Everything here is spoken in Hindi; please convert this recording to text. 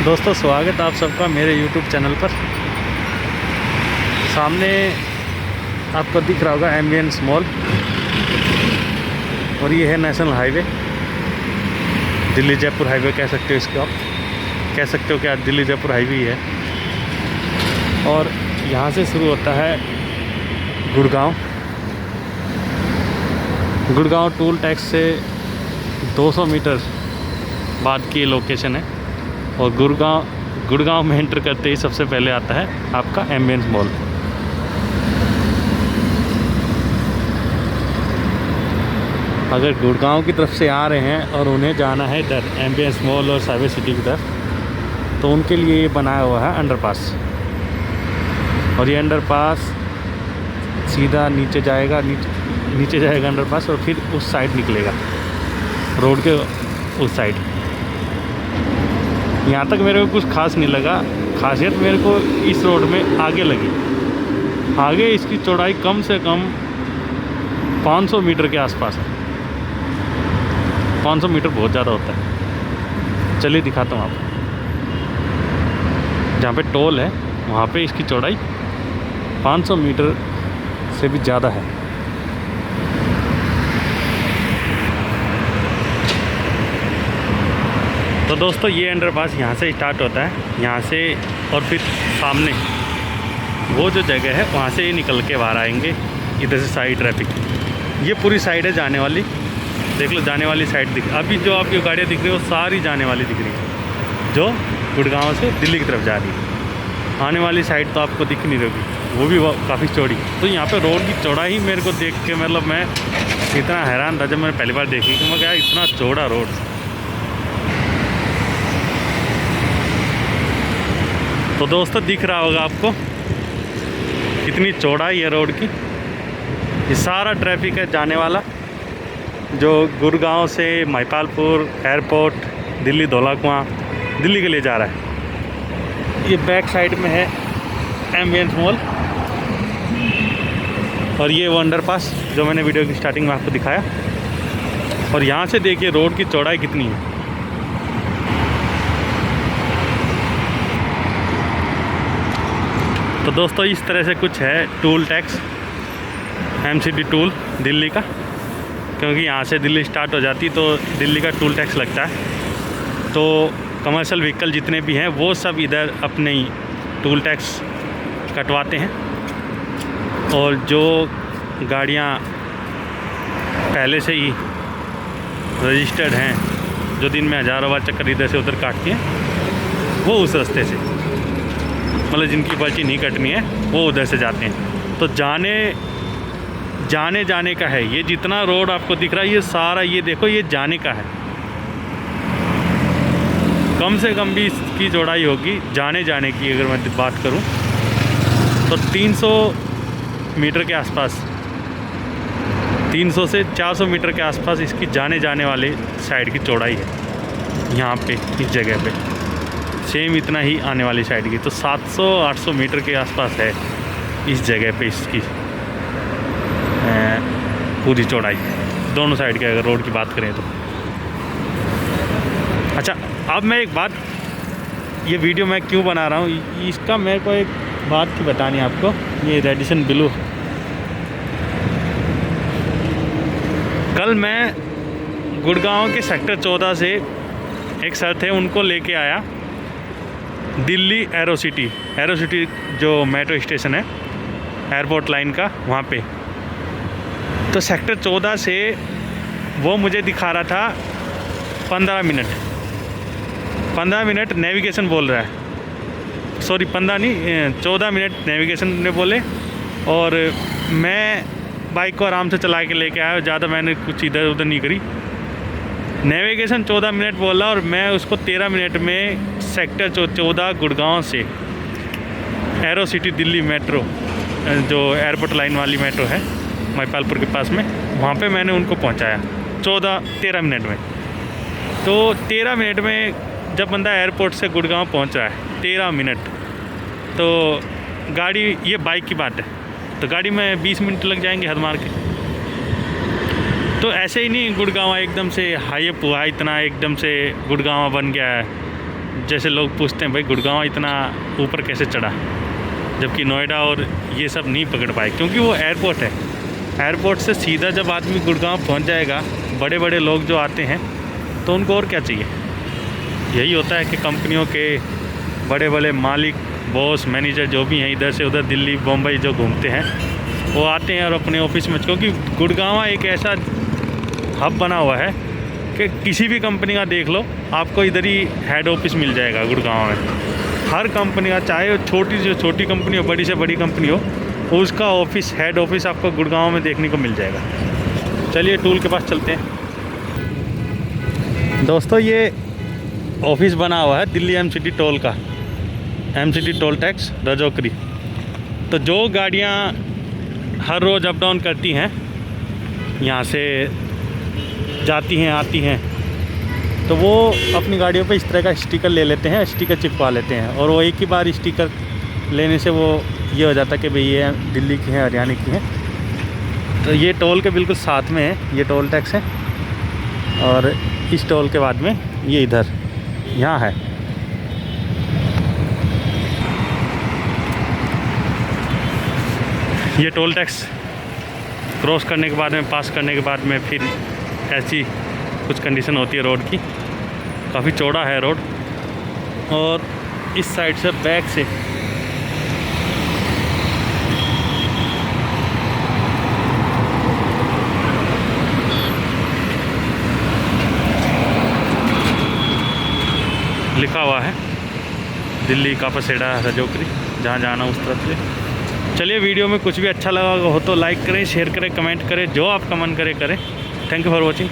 दोस्तों स्वागत आप सबका मेरे YouTube चैनल पर। सामने आपको दिख रहा होगा एम्बियंस मॉल और ये है national highway, Delhi Jaipur highway कह सकते हो इसको, आप कह सकते हो कि आज दिल्ली जयपुर हाईवे ही है। और यहाँ से शुरू होता है गुड़गांव टूल टैक्स से 200 मीटर बाद की लोकेशन है। और गुड़गांव में एंटर करते ही सबसे पहले आता है आपका एम्बियंस मॉल। अगर गुड़गांव की तरफ से आ रहे हैं और उन्हें जाना है इधर एम्बियंस मॉल और साइबर सिटी की तरफ, तो उनके लिए ये बनाया हुआ है अंडरपास। और ये अंडरपास सीधा नीचे जाएगा अंडरपास और फिर उस साइड निकलेगा, रोड के उस साइड। यहाँ तक मेरे को कुछ खास नहीं लगा, खासियत मेरे को इस रोड में आगे लगी। आगे इसकी चौड़ाई कम से कम 500 मीटर के आसपास है। 500 मीटर बहुत ज़्यादा होता है। चलिए दिखाता हूँ आपको। जहाँ पे टोल है वहाँ पे इसकी चौड़ाई 500 मीटर से भी ज़्यादा है। तो दोस्तों ये अंडरपास यहाँ से स्टार्ट होता है, यहाँ से, और फिर सामने वो जो जगह है वहाँ से ये निकल के बाहर आएंगे। इधर से साइड ट्रैफिक, ये पूरी साइड है जाने वाली, देख लो जाने वाली साइड दिख। अभी जो आपकी गाड़ियाँ दिख रही है वो सारी जाने वाली दिख रही है, जो गुड़गांव से दिल्ली की तरफ जा रही है। आने वाली साइड तो आपको दिख नहीं रही, वो भी काफ़ी चौड़ी। तो यहाँ पे रोड की चौड़ाई मेरे को देख के मतलब मैं इतना हैरान था जब मैंने पहली बार देखी कि मैं क्या इतना चौड़ा रोड। तो दोस्तों दिख रहा होगा आपको कितनी चौड़ाई है रोड की। ये सारा ट्रैफिक है जाने वाला, जो गुड़गांव से महिपालपुर एयरपोर्ट, दिल्ली धौला कुआं, दिल्ली के लिए जा रहा है। ये बैक साइड में है एम्बियंस मॉल और ये वो अंडरपास जो मैंने वीडियो की स्टार्टिंग में आपको दिखाया। और यहाँ से देखिए रोड की चौड़ाई कितनी है। तो दोस्तों इस तरह से कुछ है toll tax, MCD tool Delhi का, क्योंकि यहाँ से दिल्ली स्टार्ट हो जाती तो दिल्ली का टूल टैक्स लगता है। तो कमर्शियल व्हीकल जितने भी हैं वो सब इधर अपने ही टूल टैक्स कटवाते हैं। और जो गाड़ियाँ पहले से ही रजिस्टर्ड हैं, जो दिन में हज़ारों बार चक्कर इधर से उधर काटती हैं, वो उस रास्ते से, मतलब जिनकी पर्ची नहीं कटनी है वो उधर से जाते हैं। तो जाने का है। ये जितना रोड आपको दिख रहा है ये सारा, ये देखो ये जाने का है। कम से कम भी इसकी चौड़ाई होगी जाने की, अगर मैं बात करूं तो 300 मीटर के आसपास, 300 से 400 मीटर के आसपास इसकी जाने वाले साइड की चौड़ाई है। यहाँ पे इस जगह पे सेम इतना ही आने वाली साइड की, तो 700-800 मीटर के आसपास है इस जगह पे इसकी पूरी चौड़ाई, दोनों साइड की अगर रोड की बात करें तो। अच्छा, अब मैं एक बात, ये वीडियो मैं क्यों बना रहा हूँ इसका मेरे को एक बात की बतानी है आपको। ये रेडिसन ब्लू, कल मैं गुड़गांव के सेक्टर 14 से एक सर थे, उनको लेके आया दिल्ली एरो सिटी जो मेट्रो स्टेशन है एयरपोर्ट लाइन का, वहाँ पे। तो सेक्टर 14 से वो मुझे दिखा रहा था 15 मिनट नेविगेशन बोल रहा है, सॉरी 15 नहीं 14 मिनट नेविगेशन ने बोले। और मैं बाइक को आराम से चला के लेके आया, ज़्यादा मैंने कुछ इधर उधर नहीं करी। नेविगेशन 14 मिनट बोला और मैं उसको 13 मिनट में सेक्टर 14 गुड़गांव से एरो सिटी दिल्ली मेट्रो, जो एयरपोर्ट लाइन वाली मेट्रो है महिपालपुर के पास में, वहाँ पे मैंने उनको पहुँचाया 13 मिनट में। तो 13 मिनट में जब बंदा एयरपोर्ट से गुड़गांव पहुँच रहा है 13 मिनट, तो गाड़ी, ये बाइक की बात है, तो गाड़ी में 20 मिनट लग जाएंगे हद मार के। तो ऐसे ही नहीं गुड़गांव एकदम से हाईअप हुआ, इतना एकदम से गुड़गांव बन गया है जैसे लोग पूछते हैं भाई गुड़गांव इतना ऊपर कैसे चढ़ा, जबकि नोएडा और ये सब नहीं पकड़ पाए, क्योंकि वो एयरपोर्ट है। एयरपोर्ट से सीधा जब आदमी गुड़गांव पहुंच जाएगा, बड़े बड़े लोग जो आते हैं तो उनको और क्या चाहिए। यही होता है कि कंपनियों के बड़े बड़े मालिक, बॉस, मैनेजर जो भी हैं इधर से उधर दिल्ली बम्बई जो घूमते हैं, वो आते हैं और अपने ऑफिस में, क्योंकि गुड़गांव एक ऐसा हब बना हुआ है कि किसी भी कंपनी का देख लो आपको इधर ही हेड ऑफिस मिल जाएगा गुड़गांव में। हर कंपनी का, चाहे वो छोटी से छोटी कंपनी हो, बड़ी से बड़ी कंपनी हो, उसका ऑफिस, हेड ऑफिस आपको गुड़गांव में देखने को मिल जाएगा। चलिए टूल के पास चलते हैं। दोस्तों ये ऑफिस बना हुआ है दिल्ली एमसीटी टोल का, एमसीटी टोल टैक्स राजौरी। तो जो गाड़ियाँ हर रोज़ अप डाउन करती हैं, यहाँ से जाती हैं आती हैं, तो वो अपनी गाड़ियों पे इस तरह का स्टिकर ले लेते हैं, स्टिकर चिपका लेते हैं, और वो एक ही बार स्टिकर लेने से वो ये हो जाता है कि भाई ये दिल्ली की है, हरियाणा की है। तो ये टोल के बिल्कुल साथ में है, ये टोल टैक्स है, और इस टोल के बाद में ये इधर यहाँ है। ये टोल टैक्स क्रॉस करने के बाद में, पास करने के बाद में फिर ऐसी कुछ कंडीशन होती है रोड की। काफ़ी चौड़ा है रोड, और इस साइड से बैक से लिखा हुआ है दिल्ली कापासेड़ा राजौरी, जहाँ जाना उस तरफ से। चलिए वीडियो में कुछ भी अच्छा लगा हो तो लाइक करें, शेयर करें, कमेंट करें, जो आपका मन करे करें। Thank you for watching.